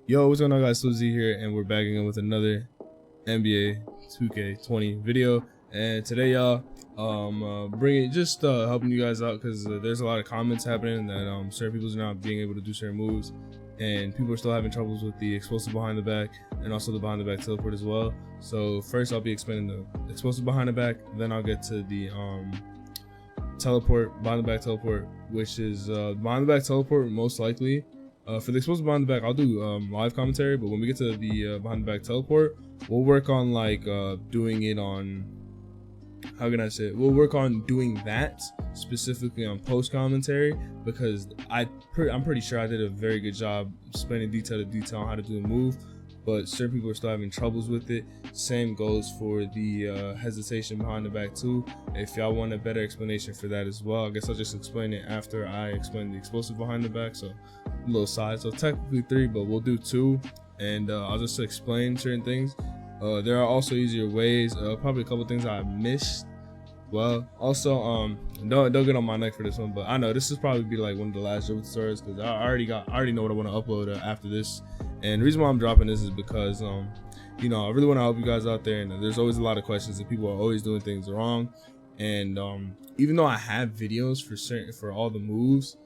Yo, what's going on, guys? Suzy here, and we're back again with another NBA2K20 video. And today, y'all, bringing just helping you guys out because there's a lot of comments happening that certain people's not being able to do certain moves, and people are still having troubles with the explosive behind the back and also the behind the back teleport as well. So first, I'll be explaining the explosive behind the back, then I'll get to the teleport, behind the back teleport, which is behind the back teleport most likely. For the explosive behind the back, I'll do live commentary, but when we get to the behind the back teleport, we'll work on like doing it on, how can I say it? We'll work on doing that specifically on post commentary, because I'm pretty sure I did a very good job explaining detail to detail on how to do the move, but certain people are still having troubles with it. Same goes for the hesitation behind the back too. If y'all want a better explanation for that as well, I guess I'll just explain it after I explain the explosive behind the back. So a little side, so technically 3, but we'll do 2, and I'll just explain certain things. There are also easier ways, probably a couple things I missed. Well, also don't get on my neck for this one, but I know this is probably be like one of the last dribble tutorials because I already know what I want to upload after this. And the reason why I'm dropping this is because you know, I really want to help you guys out there, and there's always a lot of questions and people are always doing things wrong. And even though I have videos for all the moves,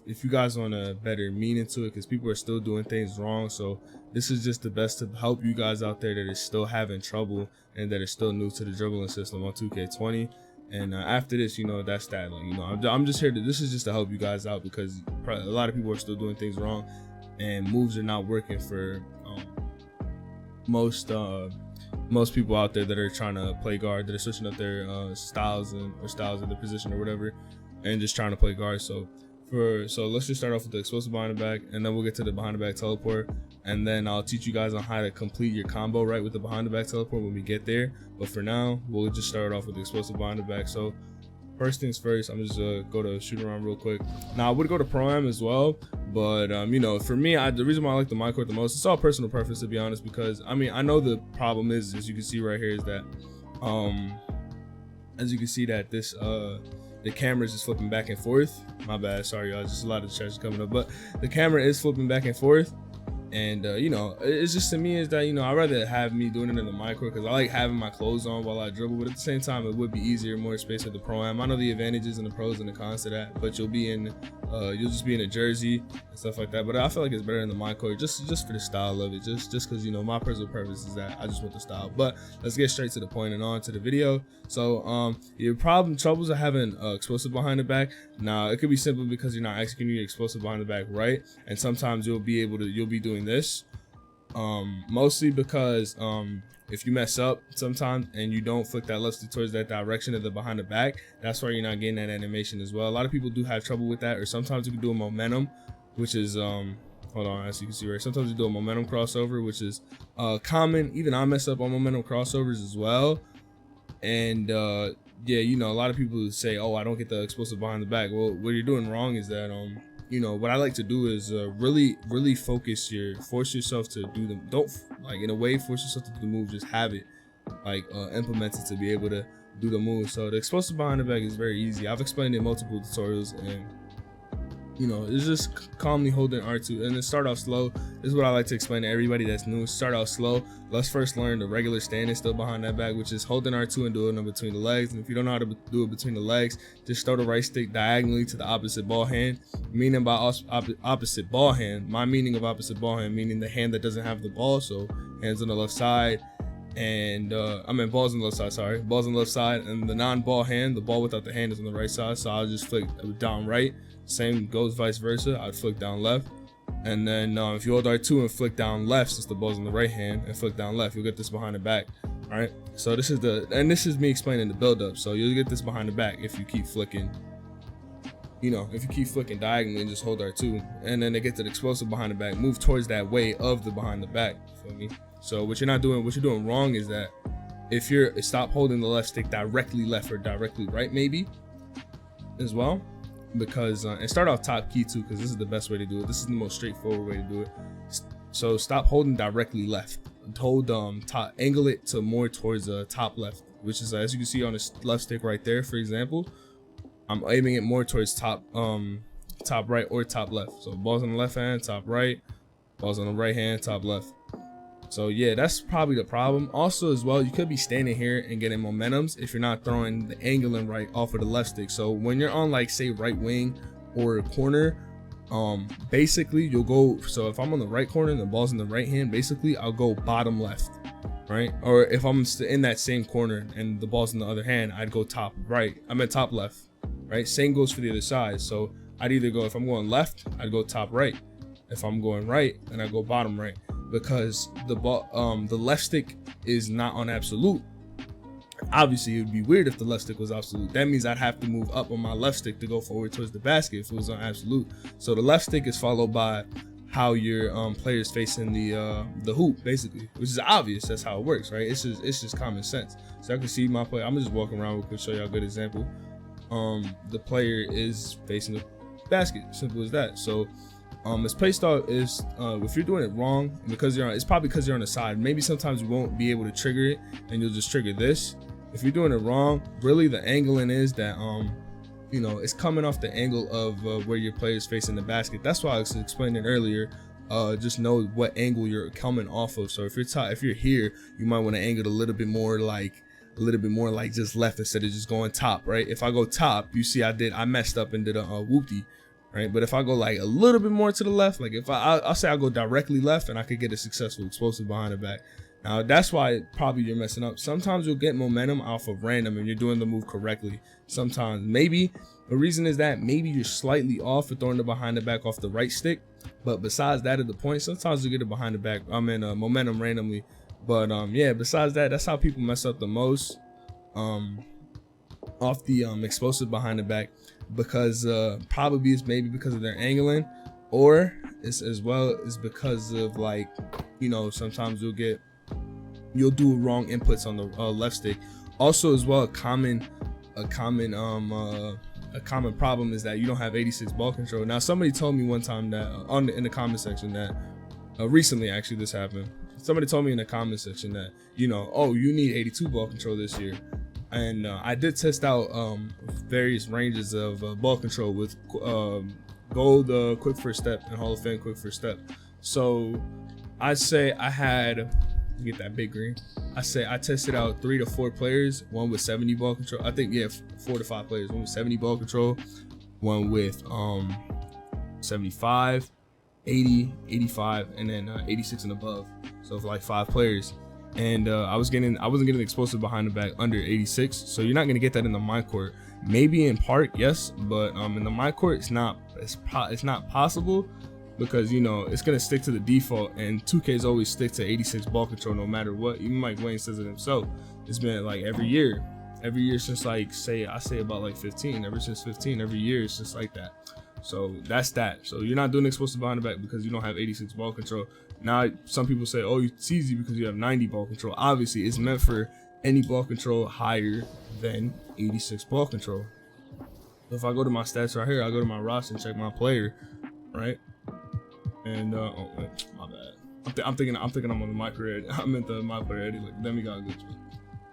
if you guys want a better meaning to it, because people are still doing things wrong, so this is just the best to help you guys out there that are still having trouble and that are still new to the dribbling system on 2K20. And after this, you know, that's that. Like, you know, I'm just here to, this is just to help you guys out, because a lot of people are still doing things wrong and moves are not working for most people out there that are trying to play guard, that are switching up their styles in their position or whatever, and just trying to play guard. So let's just start off with the explosive behind the back, and then we'll get to the behind the back teleport, and then I'll teach you guys on how to complete your combo right with the behind the back teleport when we get there. But for now, we'll just start off with the explosive behind the back. So first things first, I'm just go to shoot around real quick. Now I would go to pro-am as well, but you know, for me, the reason why I like the my court the most, it's all personal preference, to be honest, because I mean, I know the problem is, as you can see right here, is that as you can see that this the camera is just flipping back and forth. My bad, sorry y'all, just a lot of chats coming up, but the camera is flipping back and forth. And you know, it's just, to me, is that, you know, I'd rather have me doing it in the micro because I like having my clothes on while I dribble, but at the same time it would be easier, more space with the pro-am. I know the advantages and the pros and the cons to that, but you'll just be in a jersey and stuff like that. But I feel like it's better in the micro just for the style of it, just because, you know, my personal preference is that I just want the style. But let's get straight to the point and on to the video. So your troubles are having explosive behind the back. Now it could be simple because you're not executing your explosive behind the back right, and sometimes you'll be doing this mostly because if you mess up sometimes and you don't flick that left stick towards that direction of the behind the back, that's why you're not getting that animation as well. A lot of people do have trouble with that, or sometimes you can do a momentum, which is hold on, as you can see right, sometimes you do a momentum crossover, which is common. Even I mess up on momentum crossovers as well. And yeah, you know, a lot of people say, oh, I don't get the explosive behind the back. Well, what you're doing wrong is that you know, what I like to do is really force yourself to do them. Don't, like, in a way, force yourself to do the move. Just have it like implemented to be able to do the move. So the explosive behind the back is very easy. I've explained it in multiple tutorials, and you know, it's just calmly holding R2 and then start off slow. This is what I like to explain to everybody that's new. Start out slow. Let's first learn the regular standing still behind that back, which is holding R2 and doing it between the legs. And if you don't know how to do it between the legs, just throw the right stick diagonally to the opposite ball hand. Meaning by opposite ball hand, my meaning of opposite ball hand, meaning the hand that doesn't have the ball. So hands on the left side, and I mean balls on the left side, sorry, balls on the left side, and the non-ball hand, the ball without the hand, is on the right side. So I'll just flick down right. Same goes vice versa. I'd flick down left, and then if you hold R2 and flick down left, since the ball's in the right hand, and flick down left, you'll get this behind the back. All right, so this is me explaining the build up. So you'll get this behind the back if you keep flicking, you know, if you keep flicking diagonally and just hold R2, and then they get to the explosive behind the back, move towards that way of the behind the back. You feel me? So what you're doing wrong is that if you're stop holding the left stick directly left or directly right, maybe as well, because and start off top key too, because this is the best way to do it. This is the most straightforward way to do it. So stop holding directly left. Hold top, angle it to more towards the top left, which is, as you can see on the left stick right there, for example, I'm aiming it more towards top right or top left. So balls on the left hand, top right, Ball's on the right hand, top left. So yeah, that's probably the problem. Also as well, you could be standing here and getting momentums if you're not throwing the angling right off of the left stick. So when you're on like say right wing or corner, basically you'll go, so if I'm on the right corner and the ball's in the right hand, basically I'll go bottom left, right? Or if I'm in that same corner and the ball's in the other hand, I'd go top right. I'm at top left, right? Same goes for the other side. So I'd either go, if I'm going left, I'd go top right. If I'm going right, then I go bottom right, because the ball, the left stick is not on absolute. Obviously, it would be weird if the left stick was absolute. That means I'd have to move up on my left stick to go forward towards the basket if it was on absolute. So the left stick is followed by how your players facing the hoop, basically, which is obvious. That's how it works, right? It's just common sense. So I can see my play. I'm just walking around real quick, show y'all a good example. The player is facing the basket, simple as that. So his play style is, if you're doing it wrong, because it's probably because you're on the side. Maybe sometimes you won't be able to trigger it, and you'll just trigger this. If you're doing it wrong, really the angling is that you know, it's coming off the angle of where your player is facing the basket. That's why I was explaining earlier. Just know what angle you're coming off of. So if you're here, you might want to angle it a little bit more like just left instead of just going top, right? If I go top, you see I messed up and did a whoopty. Right, but if I go like a little bit more to the left, like if I'll say I go directly left, and I could get a successful explosive behind the back. Now that's why probably you're messing up. Sometimes you'll get momentum off of random and you're doing the move correctly. Sometimes maybe the reason is that maybe you're slightly off for throwing the behind the back off the right stick. But besides that, at the point, sometimes you get it behind the back. Momentum randomly. But yeah, besides that, that's how people mess up the most. Off the explosive behind the back, because probably it's maybe because of their angling, or it's as well as because of, like, you know, sometimes you'll do wrong inputs on the left stick. Also as well, a common problem is that you don't have 86 ball control. Now somebody told me one time that in the comment section that recently, actually, this happened. Somebody told me in the comment section that, you know, oh, you need 82 ball control this year. And I did test out various ranges of ball control with Gold quick first step and Hall of Fame quick first step. So I'd say I had, get that big green, I tested out 3 to 4 players, one with 70 ball control. I think, yeah, 4 to 5 players, one with 70 ball control, one with 75, 80, 85, and then 86 and above. So for like 5 players. And I wasn't getting explosive behind the back under 86, so you're not gonna get that in the my court. Maybe in park, yes, but in the my court, it's not possible, because, you know, it's gonna stick to the default, and 2K's always stick to 86 ball control no matter what. Even Mike Wayne says it himself. It's been like every year since, like, I say about like 15. Ever since 15, every year it's just like that. So that's that. So you're not doing explosive behind the back because you don't have 86 ball control. Now, some people say, oh, it's easy because you have 90 ball control. Obviously, it's meant for any ball control higher than 86 ball control. So if I go to my stats right here, I go to my roster and check my player, right? And oh, wait, my bad. I'm thinking I'm on the my career. I meant the my player edit. Like, then we got a good one.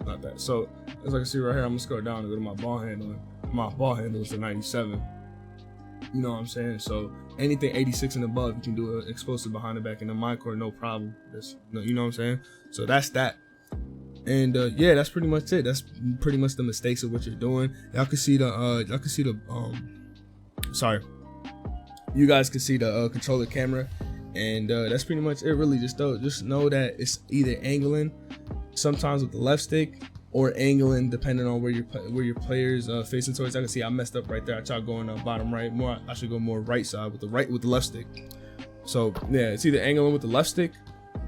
Not that. So as I can see right here, I'm gonna scroll down and go to my ball handling. My ball handle is a 97. You know what I'm saying? So anything 86 and above, you can do an explosive behind the back in the my court, no problem. You know what I'm saying? So that's that. And yeah, that's pretty much it. That's pretty much the mistakes of what you're doing. Y'all can see the sorry, you guys can see the controller camera, and that's pretty much it. Really, just know that it's either angling sometimes with the left stick, or angling depending on where your players facing towards. I can see I messed up right there. I tried going bottom right more. I should go more right side with the left stick. So yeah, it's either angling with the left stick,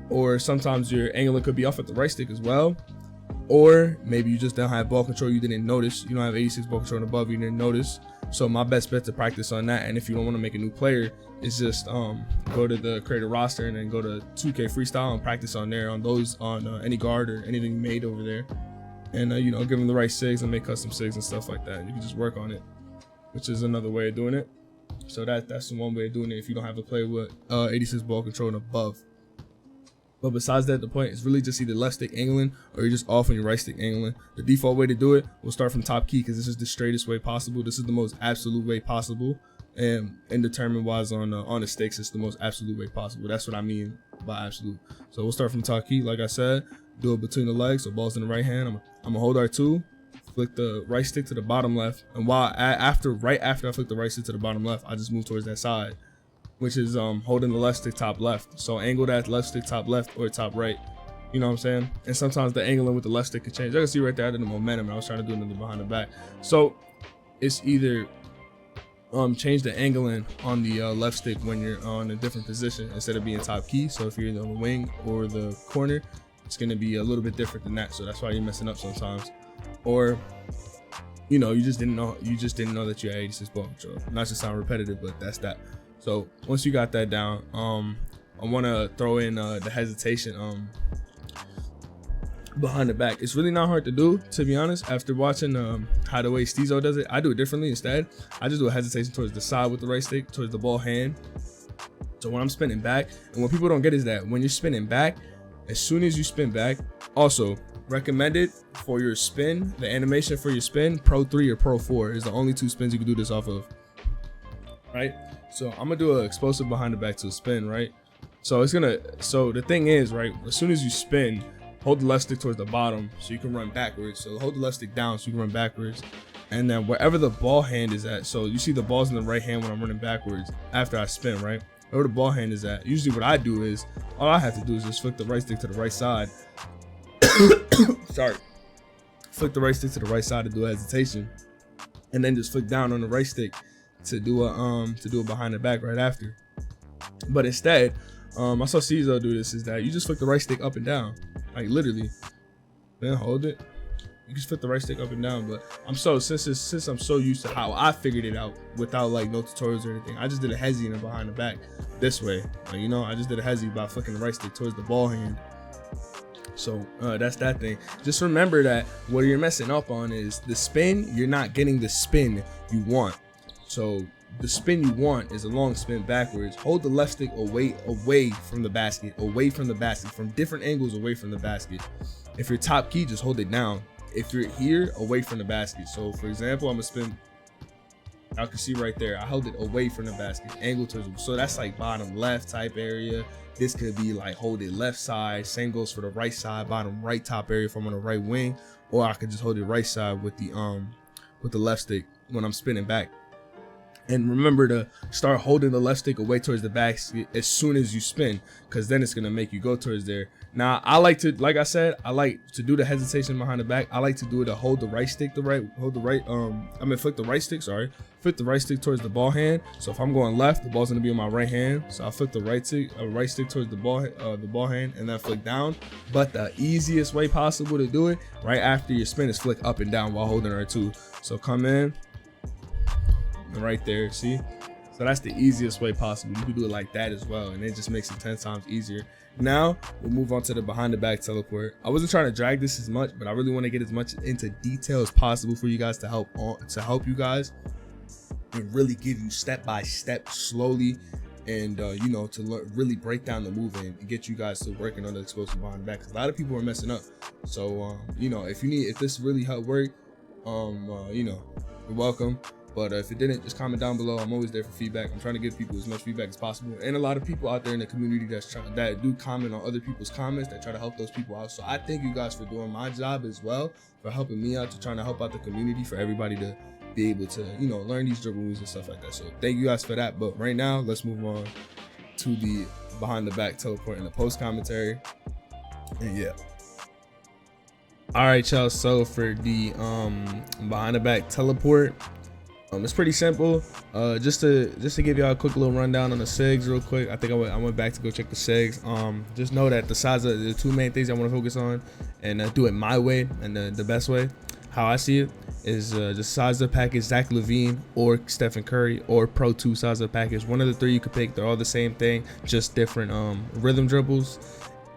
or sometimes your angling could be off at the right stick as well. Or maybe you just don't have ball control, you didn't notice. You don't have 86 ball control and above, you didn't notice. So my best bet to practice on that, and if you don't want to make a new player, is just go to the creator roster and then go to 2K freestyle and practice on there, on those, on any guard or anything you made over there. And you know, give them the right sigs and make custom sigs and stuff like that. You can just work on it, which is another way of doing it. So that's the one way of doing it if you don't have a player with 86 ball control and above. But besides that, the point is really just either left stick angling, or you're just off on your right stick angling. The default way to do it, we'll start from top key, because this is the straightest way possible. This is the most absolute way possible. and determine why it's on the sticks. It's the most absolute way possible. That's what I mean by absolute. So we'll start from top key. Like I said, do it between the legs. So ball's in the right hand. I'm gonna hold R2, flick the right stick to the bottom left, and right after I flick the right stick to the bottom left, I just move towards that side, which is holding the left stick top left. So angle that left stick top left or top right. You know what I'm saying? And sometimes the angling with the left stick could change. I can see right there I did the momentum, and I was trying to do it behind the back. So it's either change the angling on the left stick when you're on a different position instead of being top key. So if you're in the wing or the corner, it's going to be a little bit different than that. So that's why you're messing up sometimes. Or you know, you just didn't know that you had 86 ball control. Not to sound repetitive, but that's that. So once you got that down, I want to throw in the hesitation behind the back. It's really not hard to do, to be honest. After watching how the way Steezo does it, I do it differently. Instead, I just do a hesitation towards the side with the right stick, towards the ball hand. So when I'm spinning back, and what people don't get is that when you're spinning back, as soon as you spin back, also recommended for your spin, the animation for your spin, Pro 3 or Pro 4 is the only two spins you can do this off of, right? So I'm gonna do an explosive behind the back to a spin, right? So the thing is, right, as soon as you spin, hold the left stick towards the bottom so you can run backwards. So hold the left stick down so you can run backwards. And then wherever the ball hand is at, so you see the ball's in the right hand when I'm running backwards after I spin, right? Wherever the ball hand is at, usually what I do is, all I have to do is just flick the right stick to the right side. Sorry. Flick the right stick to the right side to do a hesitation. And then just flick down on the right stick to do a behind the back right after. But instead, I saw Cesar do this, is that you just flick the right stick up and down. Like literally, then hold it. You can flip the right stick up and down, but since I'm so used to how I figured it out without like no tutorials or anything, I just did a hezi and a behind the back this way. Like, you know, I just did a hezi by flicking the right stick towards the ball hand. So that's that thing. Just remember that what you're messing up on is the spin. You're not getting the spin you want. So the spin you want is a long spin backwards. Hold the left stick away from the basket, from different angles away from the basket. If you're top key, just hold it down. If you're here, away from the basket. So for example, I'm gonna spin. I can see right there, I held it away from the basket, angle towards. So that's like bottom left type area. This could be like hold it left side. Same goes for the right side, bottom right top area if I'm on the right wing, or I could just hold it right side with the left stick when I'm spinning back. And remember to start holding the left stick away towards the basket as soon as you spin, because then it's gonna make you go towards there. Now I like to, like I said, I like to do the hesitation behind the back. I like to do it to hold the right stick, flick the right stick, flick the right stick towards the ball hand. So if I'm going left, the ball's gonna be on my right hand. So I'll flick the right stick towards the ball hand, and then flick down. But the easiest way possible to do it right after your spin is flick up and down while holding R2. So come in. Right there, see? So that's the easiest way possible. You can do it like that as well, and it just makes it 10 times easier. Now we'll move on to the behind the back teleport. I wasn't trying to drag this as much, but I really want to get as much into detail as possible for you guys to help you guys and really give you step by step slowly, and you know, to really break down the move and get you guys to working on the explosive behind the back, because a lot of people are messing up. So you know, if this really helped work, you know, you're welcome. But if it didn't, just comment down below. I'm always there for feedback. I'm trying to give people as much feedback as possible. And a lot of people out there in the community that do comment on other people's comments, that try to help those people out. So I thank you guys for doing my job as well, for helping me out, to trying to help out the community, for everybody to be able to, you know, learn these dribble moves and stuff like that. So thank you guys for that. But right now, let's move on to the behind the back teleport and the post commentary. And yeah. All right, y'all. So for the behind the back teleport, it's pretty simple. Just to give y'all a quick little rundown on the Sigs real quick. I think I went back to go check the Sigs. Just know that the two main things I want to focus on, and do it my way, and the best way, how I see it, is just size up package Zach LaVine or Stephen Curry, or Pro 2 size up package. One of the three you could pick. They're all the same thing, just different rhythm dribbles.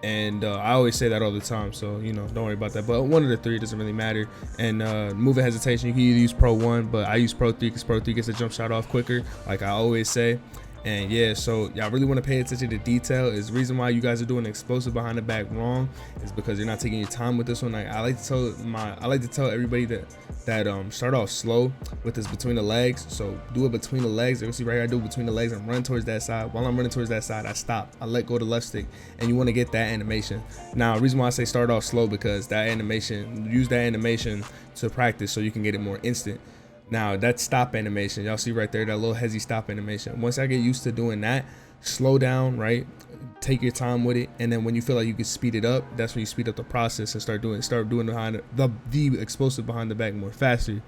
And I always say that all the time, so you know, don't worry about that. But one of the three doesn't really matter. And moving hesitation, you can either use Pro 1, but I use Pro 3 because Pro 3 gets the jump shot off quicker, like I always say. And yeah, so y'all really want to pay attention to detail. Is the reason why you guys are doing explosive behind the back wrong is because you're not taking your time with this one. Like I like to tell everybody that start off slow with this between the legs. So do it between the legs. You see right here, I do it between the legs and run towards that side. While I'm running towards that side, I stop. I let go of the left stick, and you want to get that animation. Now, the reason why I say start off slow because that animation, use that animation to practice so you can get it more instant. Now that stop animation, y'all see right there, that little hezzy stop animation. Once I get used to doing that, slow down, right? Take your time with it, and then when you feel like you can speed it up, that's when you speed up the process and start doing behind the explosive behind the back more faster.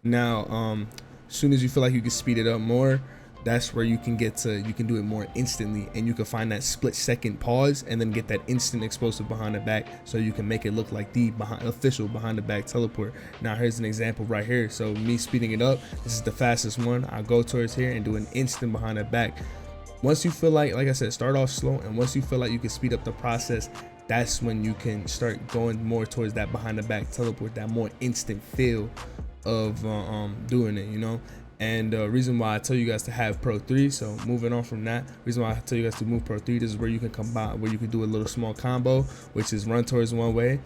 Now, as soon as you feel like you can speed it up more, that's where you can do it more instantly, and you can find that split second pause and then get that instant explosive behind the back, so you can make it look like the official behind the back teleport. Now here's an example right here. So me speeding it up, this is the fastest one. I go towards here and do an instant behind the back. Once you feel like I said, start off slow, and once you feel like you can speed up the process, that's when you can start going more towards that behind the back teleport, that more instant feel of doing it, you know. And reason why I tell you guys to have Pro 3, so moving on from that, reason why I tell you guys to move Pro 3, this is where you can combine, where you can do a little small combo, which is run towards one way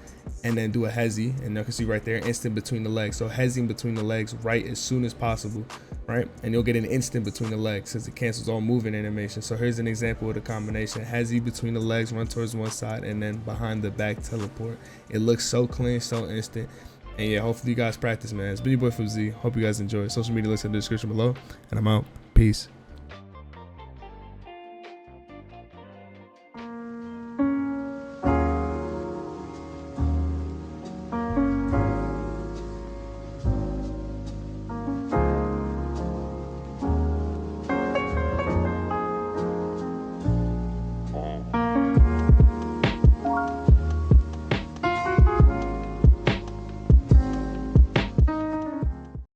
and then do a hezzy, and you can see right there, instant between the legs. So hezzying between the legs right as soon as possible, right? And you'll get an instant between the legs since it cancels all moving animation. So here's an example of the combination: hezzy between the legs, run towards one side, and then behind the back teleport. It looks so clean, so instant. And yeah, hopefully you guys practice, man. It's been your boy from Z. Hope you guys enjoy. Social media links in the description below. And I'm out. Peace.